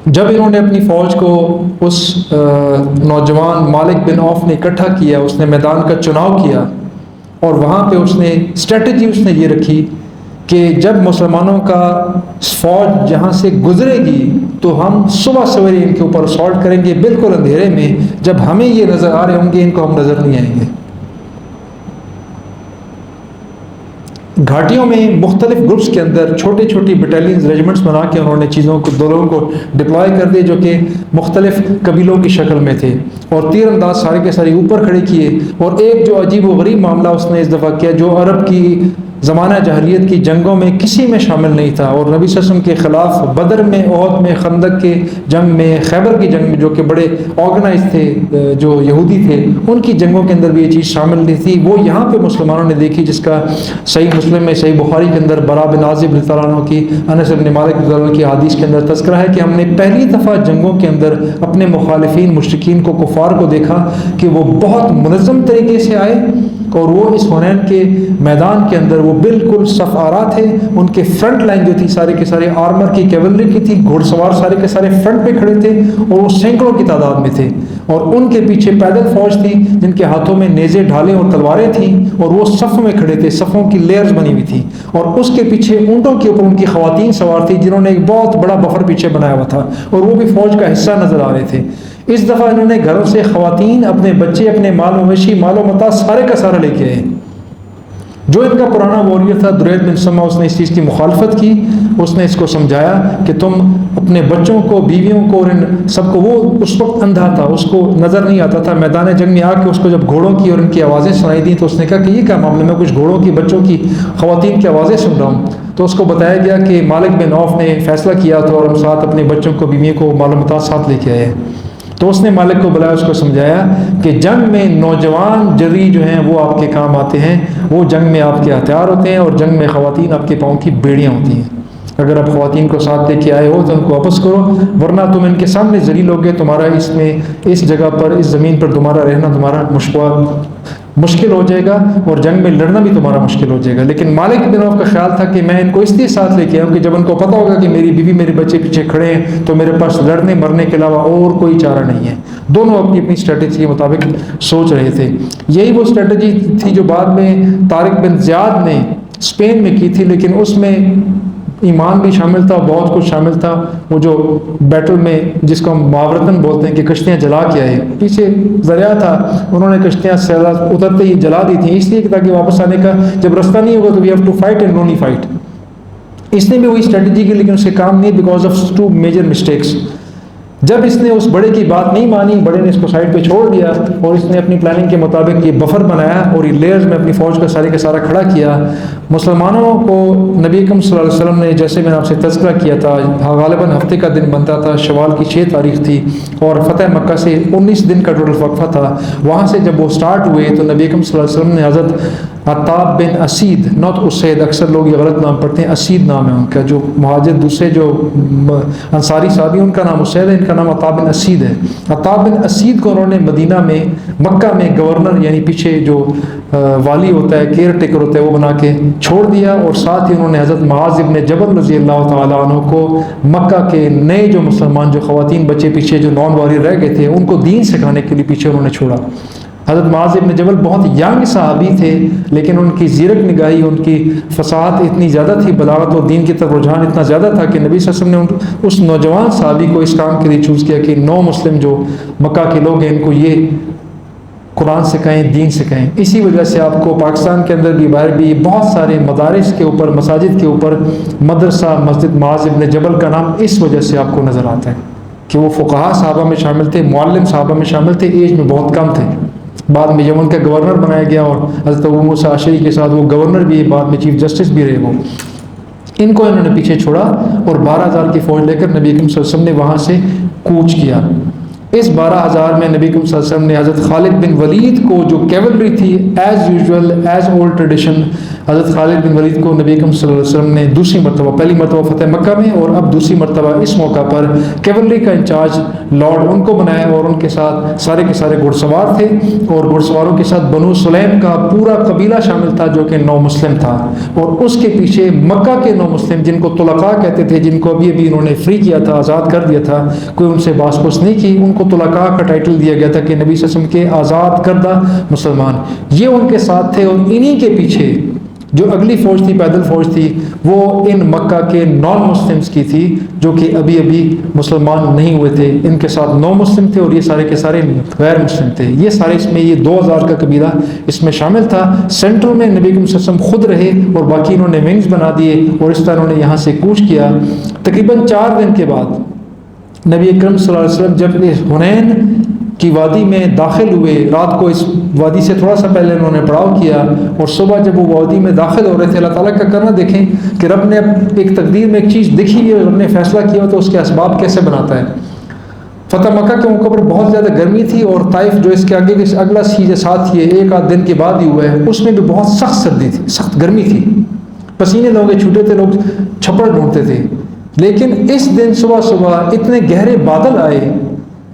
جب انہوں نے اپنی فوج کو اس نوجوان مالک بن عوف نے اکٹھا کیا، اس نے میدان کا چناؤ کیا، اور وہاں پہ اس نے اسٹریٹجی اس نے یہ رکھی کہ جب مسلمانوں کا فوج جہاں سے گزرے گی تو ہم صبح سویرے ان کے اوپر اسالٹ کریں گے، بالکل اندھیرے میں، جب ہمیں یہ نظر آ رہے ہوں گے ان کو ہم نظر نہیں آئیں گے۔ گھاٹیوں میں مختلف گروپس کے اندر چھوٹی چھوٹی بٹالینز ریجمنٹس بنا کے انہوں نے چیزوں کو دولوں کو ڈپلوائے کر دیے، جو کہ مختلف قبیلوں کی شکل میں تھے، اور تیر انداز سارے کے سارے اوپر کھڑے کیے۔ اور ایک جو عجیب و غریب معاملہ اس نے اس دفعہ کیا، جو عرب کی زمانہ جاہلیت کی جنگوں میں کسی میں شامل نہیں تھا، اور نبی صلی اللہ علیہ وسلم کے خلاف بدر میں، احد میں، خندق کے جنگ میں، خیبر کی جنگ میں، جو کہ بڑے آرگنائز تھے، جو یہودی تھے، ان کی جنگوں کے اندر بھی یہ چیز شامل نہیں تھی، وہ یہاں پہ مسلمانوں نے دیکھی، جس کا صحیح مسلم میں، صحیح بخاری کے اندر برا بن عازب رضی اللہ عنہ کی، انس بن مالک رضی اللہ عنہ کی حدیث کے اندر تذکرہ ہے کہ ہم نے پہلی دفعہ جنگوں کے اندر اپنے مخالفین، مشرکین کو، کفار کو دیکھا کہ وہ بہت منظم طریقے سے آئے، اور وہ اس حنین کے میدان کے اندر وہ بالکل صف آرا تھے۔ ان کے فرنٹ لائن جو تھی سارے کے سارے آرمر کی، کیولری کی تھی، گھوڑ سوار سارے کے سارے فرنٹ پہ کھڑے تھے، اور وہ سینکڑوں کی تعداد میں تھے، اور ان کے پیچھے پیدل فوج تھی جن کے ہاتھوں میں نیزے، ڈھالیں اور تلواریں تھیں، اور وہ صف میں کھڑے تھے، صفوں کی لیئرز بنی ہوئی تھی، اور اس کے پیچھے اونٹوں کے اوپر ان کی خواتین سوار تھی جنہوں نے ایک بہت بڑا بفر پیچھے بنایا ہوا تھا، اور وہ بھی فوج کا حصہ نظر آ رہے تھے۔ اس دفعہ انہوں نے گھروں سے خواتین، اپنے بچے، اپنے مال و مویشی، مال و متاع سارے کا سارا لے کے آئے۔ جو ان کا پرانا واریر تھا درید بن سما، اس نے اس چیز کی مخالفت کی، اس نے اس کو سمجھایا کہ تم اپنے بچوں کو، بیویوں کو، اور ان سب کو، وہ اس وقت اندھا تھا، اس کو نظر نہیں آتا تھا، میدان جنگ میں آ کے اس کو جب گھوڑوں کی اور ان کی آوازیں سنائی دیں تو اس نے کہا کہ یہ کیا معاملہ، میں کچھ گھوڑوں کی، بچوں کی، خواتین کی آوازیں سن رہا ہوں۔ تو اس کو بتایا گیا کہ مالک بن عوف نے فیصلہ کیا تھا، اور ہم ساتھ اپنے بچوں کو، بیویوں کو، مال و متاع ساتھ لے کے آئے۔ تو اس نے مالک کو بلایا، اس کو سمجھایا کہ جنگ میں نوجوان جری جو ہیں وہ آپ کے کام آتے ہیں، وہ جنگ میں آپ کے ہتھیار ہوتے ہیں، اور جنگ میں خواتین آپ کے پاؤں کی بیڑیاں ہوتی ہیں۔ اگر آپ خواتین کو ساتھ لے کے آئے ہو تو ان کو واپس کرو، ورنہ تم ان کے سامنے ذلیل ہوگے، تمہارا اس میں، اس جگہ پر، اس زمین پر تمہارا رہنا تمہارا مشکل ہو جائے گا، اور جنگ میں لڑنا بھی تمہارا مشکل ہو جائے گا۔ لیکن مالک بن عوف کا خیال تھا کہ میں ان کو اس لیے ساتھ لے کے آؤں کہ جب ان کو پتہ ہوگا کہ میری بیوی، میرے بچے پیچھے کھڑے ہیں تو میرے پاس لڑنے مرنے کے علاوہ اور کوئی چارہ نہیں ہے۔ دونوں اپنی اپنی اسٹریٹجی کے مطابق سوچ رہے تھے۔ یہی وہ اسٹریٹجی تھی جو بعد میں طارق بن زیاد نے اسپین میں کی تھی، لیکن اس میں ایمان بھی شامل تھا، بہت کچھ شامل تھا۔ وہ جو بیٹل میں، جس کو ہم معاورتن بولتے ہیں، کہ کشتیاں جلا کے آئے، پیچھے ذریعہ تھا، انہوں نے کشتیاں سیلاب اترتے ہی جلا دی تھیں، اس لیے کہ تاکہ واپس آنے کا جب رستہ نہیں ہوگا تو we have to fight and only fight. اس نے بھی وہی اسٹریٹجی کی، لیکن اس سے کام نہیں، بیکاز آف 2 میجر مسٹیکس۔ جب اس نے اس بڑے کی بات نہیں مانی، بڑے نے اس کو سائڈ پہ چھوڑ دیا، اور اس نے اپنی پلاننگ کے مطابق یہ بفر بنایا اور یہ لیئرز میں اپنی فوج کا سارے کا سارا کھڑا کیا۔ مسلمانوں کو نبی اکرم صلی اللہ علیہ وسلم نے، جیسے میں نے آپ سے تذکرہ کیا تھا، غالباً ہفتے کا دن بنتا تھا، شوال کی 6 تاریخ تھی، اور فتح مکہ سے 19 دن کا ٹوٹل وقفہ تھا۔ وہاں سے جب وہ سٹارٹ ہوئے تو نبی اکرم صلی اللہ علیہ وسلم نے حضرت عطاب بن اسید، نوت اسید، اکثر لوگ یہ غلط نام پڑھتے ہیں، اسید نام ہے ان کا، جو مہاجر دوسرے جو انصاری صحابی، ان کا نام اسید ہے، ان کا نام عطاب بن اسید ہے۔ عطاب بن اسید کو انہوں نے مدینہ میں، مکہ میں گورنر، یعنی پیچھے جو والی ہوتا ہے، کیئر ٹیکر ہوتا ہے، وہ بنا کے چھوڑ دیا، اور ساتھ ہی انہوں نے حضرت معاذ بن جبل رضی اللہ تعالیٰ عنہ کو مکہ کے نئے جو مسلمان، جو خواتین بچے پیچھے جو نان واریر رہ گئے تھے، ان کو دین سکھانے کے لیے پیچھے انہوں نے چھوڑا۔ حضرت معاذ بن جبل بہت ینگ صحابی تھے، لیکن ان کی زیرک نگاہی، ان کی فصاحت اتنی زیادہ تھی، بلاغت اور دین کی طرف رجحان اتنا زیادہ تھا کہ نبی صلی اللہ علیہ وسلم نے اس نوجوان صحابی کو اس کام کے لیے چوز کیا کہ نو مسلم جو مکہ کے لوگ ہیں، ان کو یہ قرآن سکھائیں، دین سکھائیں۔ اسی وجہ سے آپ کو پاکستان کے اندر بھی، باہر بھی، بہت سارے مدارس کے اوپر، مساجد کے اوپر مدرسہ مسجد معاذ بن جبل کا نام اس وجہ سے آپ کو نظر آتا ہے کہ وہ فقہاء صحابہ میں شامل تھے، معلم صحابہ میں شامل تھے، ایج میں بہت کم تھے۔ بعد میں جب ان کا گورنر بنایا گیا، اور حضرت ابو موسیٰ اشعری کے ساتھ وہ گورنر بھی، بعد میں چیف جسٹس بھی رہے وہ، ان کو انہوں نے پیچھے چھوڑا، اور 12,000 کی فوج لے کر نبی اکرم صلی اللہ علیہ وسلم نے وہاں سے کوچ کیا۔ اس 12,000 میں نبی اکرم صلی اللہ علیہ وسلم نے حضرت خالد بن ولید کو، جو کیولری تھی، as usual, as old tradition, حضرت خالد بن ولید کو نبی اکرم صلی اللہ علیہ وسلم نے دوسری مرتبہ، پہلی مرتبہ فتح مکہ میں اور اب دوسری مرتبہ اس موقع پر کیولری کا انچارج لارڈ ان کو بنایا، اور ان کے ساتھ سارے کے سارے گھڑ سوار تھے، اور گھڑ سواروں کے ساتھ بنو سلیم کا پورا قبیلہ شامل تھا جو کہ نو مسلم تھا، اور اس کے پیچھے مکہ کے نو مسلم جن کو طلقاء کہتے تھے، جن کو ابھی انہوں نے فری کیا تھا، آزاد کر دیا تھا، کوئی ان سے باس پوس نہیں کی، ان کو طلقاء کا ٹائٹل دیا گیا تھا کہ نبی صلی اللہ علیہ وسلم کے آزاد کردہ مسلمان، یہ ان کے ساتھ تھے، اور انہی کے پیچھے جو اگلی فوج تھی، پیدل فوج تھی، وہ ان مکہ کے نان مسلمز کی تھی جو کہ ابھی مسلمان نہیں ہوئے تھے، ان کے ساتھ 9 مسلم تھے اور یہ سارے کے سارے غیر مسلم تھے، یہ سارے اس میں یہ 2000 کا قبیلہ اس میں شامل تھا۔ سینٹر میں نبی اکرم صلی اللہ علیہ وسلم خود رہے اور باقی انہوں نے ونگز بنا دیے، اور اس طرح انہوں نے یہاں سے کوچ کیا۔ تقریباً 4 دن کے بعد نبی اکرم صلی اللہ علیہ وسلم جب حنین کی وادی میں داخل ہوئے، رات کو اس وادی سے تھوڑا سا پہلے انہوں نے پڑاؤ کیا، اور صبح جب وہ وادی میں داخل ہو رہے تھے، اللہ تعالیٰ کا کرنا دیکھیں کہ رب نے ایک تقدیر میں ایک چیز لکھی ہے، رب نے فیصلہ کیا تو اس کے اسباب کیسے بناتا ہے۔ فتح مکہ کے موقع پر بہت زیادہ گرمی تھی، اور طائف جو اس کے آگے اگلا سیزے ساتھ یہ 1 آدھ دن کے بعد ہی ہوا ہے، اس میں بھی بہت سخت سردی تھی، سخت گرمی تھی، پسینے لوگے چھوٹے تھے، لوگ چھپڑ ڈھونڈتے تھے، لیکن اس دن صبح صبح اتنے گہرے بادل آئے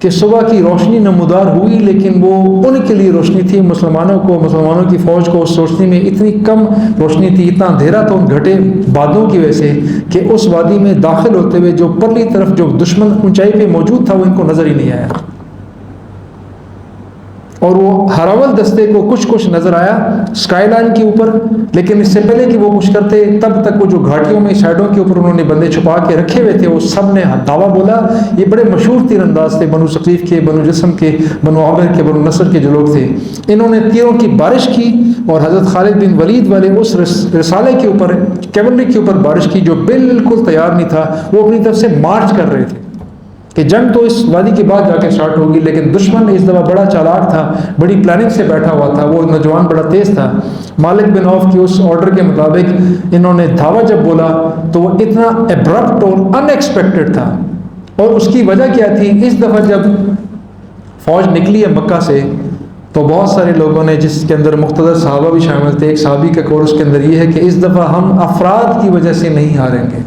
کہ صبح کی روشنی نمودار ہوئی، لیکن وہ ان کے لیے روشنی تھی، مسلمانوں کی فوج کو اس روشنی میں اتنی کم روشنی تھی، اتنا اندھیرا تھا ان گھٹے بادلوں کی وجہ سے کہ اس وادی میں داخل ہوتے ہوئے جو پرلی طرف جو دشمن اونچائی پہ موجود تھا وہ ان کو نظر ہی نہیں آیا، اور وہ ہراول دستے کو کچھ نظر آیا اسکائی لائن کے اوپر، لیکن اس سے پہلے کہ وہ کچھ کرتے تب تک وہ جو گھاٹیوں میں سائڈوں کے اوپر انہوں نے بندے چھپا کے رکھے ہوئے تھے، وہ سب نے دعویٰ بولا۔ یہ بڑے مشہور تیر انداز تھے، بنو ثقیف کے، بنو جسم کے، بنو عامر کے، بنو نصر کے جو لوگ تھے، انہوں نے تیروں کی بارش کی، اور حضرت خالد بن ولید والے اس رسالے کے اوپر، کیولری کے اوپر بارش کی جو بالکل تیار نہیں تھا، وہ اپنی طرف سے مارچ کر رہے تھے کہ جنگ تو اس وادی کے بعد جا کے سٹارٹ ہوگی، لیکن دشمن اس دفعہ بڑا چالاک تھا، بڑی پلاننگ سے بیٹھا ہوا تھا، وہ نوجوان بڑا تیز تھا۔ مالک بن عوف کی اس آرڈر کے مطابق انہوں نے دھاوا جب بولا تو وہ اتنا ایبرپٹ اور ان ایکسپیکٹڈ تھا، اور اس کی وجہ کیا تھی؟ اس دفعہ جب فوج نکلی ہے مکہ سے تو بہت سارے لوگوں نے، جس کے اندر مقتدر صحابہ بھی شامل تھے، ایک صحابی کا قول اس کے اندر یہ ہے کہ اس دفعہ ہم افراد کی وجہ سے نہیں ہاریں گے۔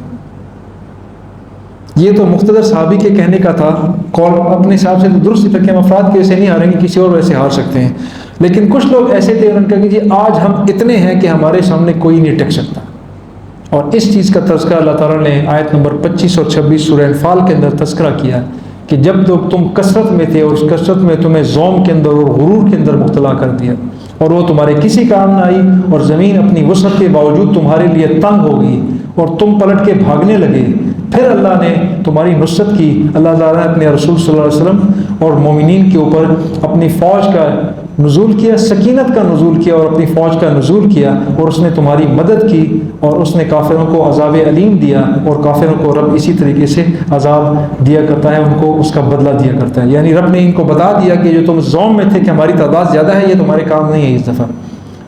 یہ تو مقتدر صحابی کے کہنے کا تھا، قول اپنے حساب سے تو درست تھا کہ ہم افراد کی وجہ سے نہیں ہاریں گے، کسی اور وجہ سے ہار سکتے ہیں، لیکن کچھ لوگ ایسے تھے انہوں نے کہا کہ جی آج ہم اتنے ہیں کہ ہمارے سامنے کوئی نہیں ٹک سکتا، اور اس چیز کا تذکرہ اللہ تعالیٰ نے آیت نمبر 25 اور 26 سورہ انفال کے اندر تذکرہ کیا کہ جب تم کثرت میں تھے اور اس کثرت میں تمہیں زوم کے اندر اور غرور کے اندر مبتلا کر دیا، اور وہ تمہارے کسی کام نہ آئی، اور زمین اپنی وسعت کے باوجود تمہارے لیے تنگ ہو گئی اور تم پلٹ کے بھاگنے لگے، پھر اللہ نے تمہاری نصرت کی۔ اللہ تعالیٰ نے اپنے رسول صلی اللہ علیہ وسلم اور مومنین کے اوپر اپنی فوج کا نزول کیا، سکینت کا نزول کیا اور اپنی فوج کا نزول کیا، اور اس نے تمہاری مدد کی، اور اس نے کافروں کو عذاب علیم دیا، اور کافروں کو رب اسی طریقے سے عذاب دیا کرتا ہے، ان کو اس کا بدلہ دیا کرتا ہے۔ یعنی رب نے ان کو بتا دیا کہ جو تم زوم میں تھے کہ ہماری تعداد زیادہ ہے، یہ تمہارے کام نہیں ہے۔ اس دفعہ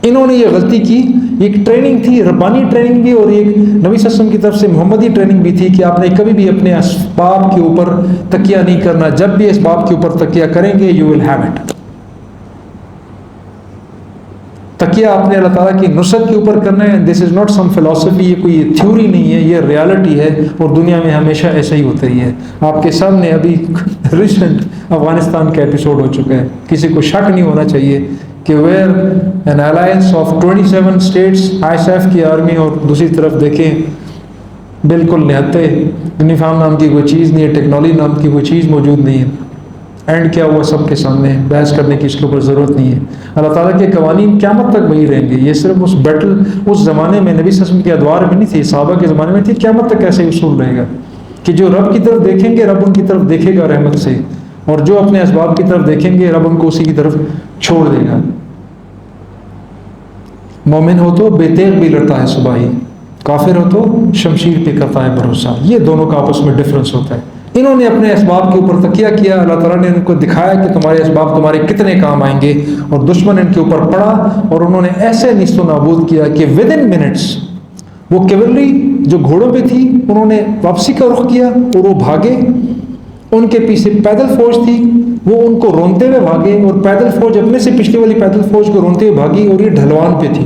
انہوں نے یہ غلطی کی، ایک ٹریننگ تھی، ربانی ٹریننگ بھی، اور ایک نبی صلی اللہ علیہ وسلم کی طرف سے محمدی ٹریننگ بھی تھی کہ آپ نے کبھی بھی اپنے اسباب کے اوپر تکیہ نہیں کرنا، جب بھی اسباب کے اوپر تکیہ کریں گے یو ول ہیو اٹ۔ تکیہ آپ نے اللہ تعالیٰ کی نصرت کے اوپر کرنا ہے، دس از ناٹ سم فلاسفی، یہ کوئی تھیوری نہیں ہے، یہ ریالٹی ہے، اور دنیا میں ہمیشہ ایسا ہی ہوتا ہی ہے۔ آپ کے سامنے ابھی ریسنٹ افغانستان کا ایپیسوڈ ہو چکا ہے، کسی کو شک نہیں ہونا چاہیے کہ where an alliance of 27 states, ISAF کی آرمی، اور دوسری طرف دیکھیں بالکل نہتے یونیفارم نام کی کوئی چیز نہیں ہے، ٹیکنالوجی نام کی کوئی چیز موجود نہیں ہے، اینڈ کیا ہوا سب کے سامنے، بحث کرنے کی اس کے اوپر ضرورت نہیں ہے۔ اللہ تعالیٰ کے قوانین قیامت تک وہی رہیں گے، یہ صرف اس بیٹل اس زمانے میں نبی صلی اللہ علیہ وسلم کے ادوار میں نہیں تھی، صحابہ کے زمانے میں تھی، قیامت تک ایسے اصول رہے گا کہ جو رب کی طرف دیکھیں گے رب ان کی طرف دیکھے گا رحمت سے، اور جو اپنے اسباب کی طرف دیکھیں گے رب ان کو اسی کی طرف چھوڑ دے گا۔ مومن ہو تو بے تیغ بھی لڑتا ہے صباحی، کافر ہو تو شمشیر پہ کرتا ہے بھروسہ، یہ دونوں کا آپس میں ڈفرنس ہوتا ہے۔ انہوں نے اپنے اسباب کے اوپر تکیہ کیا، اللہ تعالیٰ نے ان کو دکھایا کہ تمہارے اسباب تمہارے کتنے کام آئیں گے، اور دشمن ان کے اوپر پڑا، اور انہوں نے ایسے نیست و نابود کیا کہ ودن منٹس وہ کیولری جو گھوڑوں پہ تھی انہوں نے واپسی کا رخ کیا اور وہ بھاگے، ان کے پیچھے پیدل فوج تھی، وہ ان کو رونتے ہوئے بھاگے، اور پیدل فوج اپنے سے پچھلے والی پیدل فوج کو رونتے ہوئے بھاگی، اور یہ ڈھلوان پہ تھی،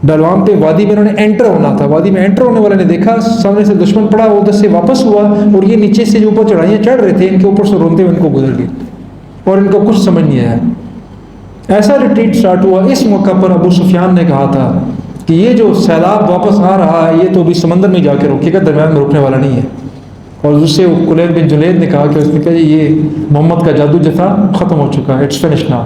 ڈلوان پہ وادی میں انہوں نے انٹر ہونا تھا. وادی میں انٹر ہونے والے نے دیکھا سامنے سے دشمن پڑا, وہ ادھر سے واپس ہوا اور یہ نیچے سے جو اوپر چڑھائیاں چڑھ رہے تھے ان کے اوپر سے روندے ہوئے ان کو گزر گئے اور ان کو کچھ سمجھ نہیں آیا. ایسا ریٹریٹ سٹارٹ ہوا. اس موقع پر ابو سفیان نے کہا تھا کہ یہ جو سیلاب واپس آ رہا ہے یہ تو ابھی سمندر میں جا کے روکے گا, درمیان میں رکنے والا نہیں ہے. اور اس سے کلیب بن جنید نے کہا کہ اس نے کہا یہ محمد کا جادو جو تھا ختم ہو چکا ہے, اٹس فنش ناؤ,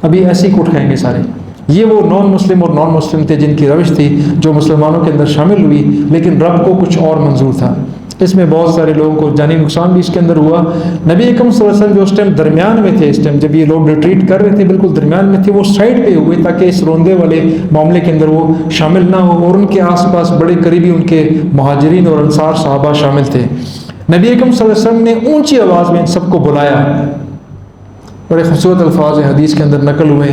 ابھی ایسے ہی کوٹ کھائیں گے سارے. یہ وہ نان مسلم اور نان مسلم تھے جن کی روش تھی جو مسلمانوں کے اندر شامل ہوئی, لیکن رب کو کچھ اور منظور تھا. اس میں بہت سارے لوگوں کو جانی نقصان بھی اس کے اندر ہوا. نبی اکرم صلی اللہ علیہ وسلم جو اس ٹائم درمیان میں تھے, اس ٹائم جب یہ لوگ ریٹریٹ کر رہے تھے بالکل درمیان میں تھے, وہ سائڈ پہ ہوئے تاکہ اس روندے والے معاملے کے اندر وہ شامل نہ ہو, اور ان کے آس پاس بڑے قریبی ان کے مہاجرین اور انصار صحابہ شامل تھے. نبی اکرم صلی اللہ علیہ وسلم نے اونچی آواز میں ان سب کو بلایا. بڑے خوبصورت الفاظ ہیں حدیث کے اندر نقل ہوئے,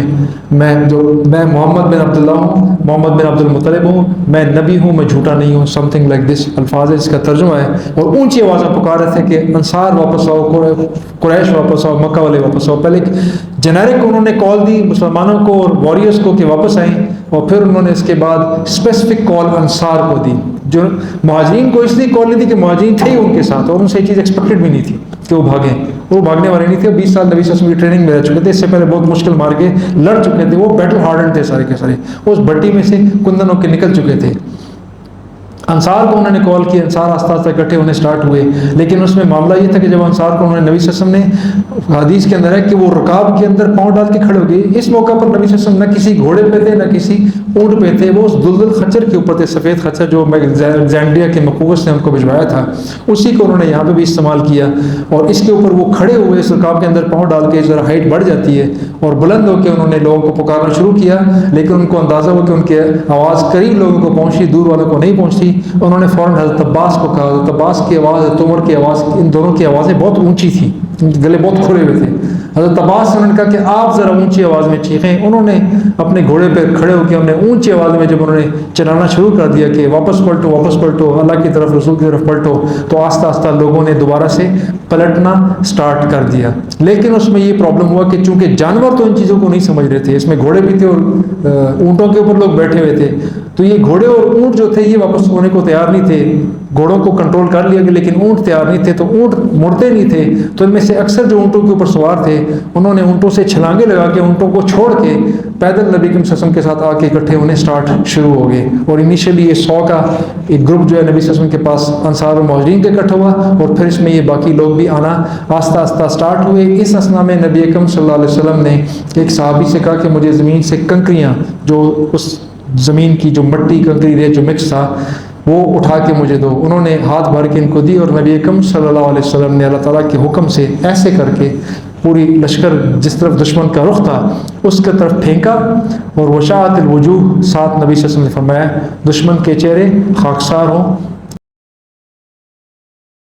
میں محمد بن عبداللہ ہوں, محمد بن عبد المطلب ہوں, میں نبی ہوں, میں جھوٹا نہیں ہوں, سم تھنگ لائک دس الفاظ ہے اس کا ترجمہ ہے. اور اونچی آواز میں پکار رہے تھے کہ انصار واپس آؤ, قریش واپس آؤ, مکہ والے واپس آؤ. پہلے ایک جنیرک انہوں نے کال دی مسلمانوں کو اور واریئرس کو کہ واپس آئیں, اور پھر انہوں نے اس کے بعد اسپیسیفک کال انصار کو دی. جو مہاجرین کو اس لیے کال نہیں دی کہ مہاجرین تھے ہی ان کے ساتھ اور ان سے یہ چیز ایکسپیکٹڈ بھی نہیں تھی کہ وہ بھاگیں, وہ بھاگنے والے نہیں تھے. 20 سال نبی صلی اللہ علیہ وسلم کی ٹریننگ میں رہ چکے تھے, اس سے پہلے بہت مشکل مار کے لڑ چکے تھے, وہ بیٹل ہارڈن تھے سارے کے سارے, اس بٹی میں سے کندن ہو کے نکل چکے تھے. انصار کو انہوں نے کال کی, انصار آستہ آستہ اکٹھے ہونے سٹارٹ ہوئے. لیکن اس میں معاملہ یہ تھا کہ جب انصار کو انہوں نے, نبی صلی اللہ علیہ وسلم نے حدیث کے اندر ہے کہ وہ رکاب کے اندر پاؤں ڈال کے کھڑے ہو گئے. اس موقع پر نبی صلی اللہ علیہ وسلم نہ کسی گھوڑے پہ تھے نہ کسی اونٹ پہ تھے, وہ اس دلدل خچر کے اوپر تھے, سفید خچر جو زینڈیا کے مقوس نے ان کو بھجوایا تھا, اسی کو انہوں نے یہاں پہ بھی استعمال کیا. اور اس کے اوپر وہ کھڑے ہوئے اس رکاب کے اندر پاؤں ڈال کے, ذرا ہائٹ بڑھ جاتی ہے, اور بلند ہو کے انہوں نے لوگوں کو پکارنا شروع کیا. لیکن ان کو اندازہ ہوا کہ ان کی آواز قریب لوگوں کو پہنچی, دور والوں کو نہیں پہنچتی. انہوں نے فوراً حضرت عباس کو کہا. حضرت عباس کی آواز, حضرت عمر کی آواز, ان دونوں کی آوازیں بہت اونچی تھیں, گلے بہت کھلے ہوئے تھے. حضرت عباس نے کہا کہ آپ ذرا اونچی آواز میں چیخیں. انہوں نے اپنے گھوڑے پہ کھڑے ہو کے ہم نے اونچی آواز میں جب انہوں نے چلانا شروع کر دیا کہ واپس پلٹو, واپس پلٹو, اللہ کی طرف, رسول کی طرف پلٹو, تو آہستہ آہستہ لوگوں نے دوبارہ سے پلٹنا سٹارٹ کر دیا. لیکن اس میں یہ پرابلم ہوا کہ چونکہ جانور تو ان چیزوں کو نہیں سمجھ رہے تھے, اس میں گھوڑے بھی تھے اور اونٹوں کے اوپر لوگ بیٹھے ہوئے تھے, تو یہ گھوڑے اور اونٹ جو تھے یہ واپس ہونے کو تیار نہیں تھے. گھوڑوں کو کنٹرول کر لیا گیا لیکن اونٹ تیار نہیں تھے, تو اونٹ مڑتے نہیں تھے. تو ان میں سے اکثر جو اونٹوں کے اوپر سوار تھے انہوں نے اونٹوں سے چھلانگے لگا کے اونٹوں کو چھوڑ کے پیدل نبی کریم صلی اللہ علیہ وسلم کے ساتھ آ کے اکٹھے ہونے سٹارٹ شروع ہو گئے. اور انیشیلی یہ 100 کا ایک گروپ جو ہے نبی صلی اللہ علیہ وسلم کے پاس انصار اور مہاجرین کے اکٹھا ہوا, اور پھر اس میں یہ باقی لوگ بھی آنا آہستہ آہستہ سٹارٹ ہوئے. اس اثنا میں نبی اکرم صلی اللہ علیہ وسلم نے ایک صحابی سے کہا کہ مجھے زمین سے کنکریاں, جو اس زمین کی جو مٹی کنکری ریت جو مکس تھا وہ اٹھا کے مجھے دو. انہوں نے ہاتھ بھر کے ان کو دی, اور نبی اکرم صلی اللہ علیہ وسلم نے اللہ تعالیٰ کے حکم سے ایسے کر کے پوری لشکر جس طرف دشمن کا رخ تھا اس کی طرف پھینکا. اور وشاعت الوجوہ, ساتھ نبی صلی اللہ علیہ وسلم نے فرمایا دشمن کے چہرے خاکسار ہوں,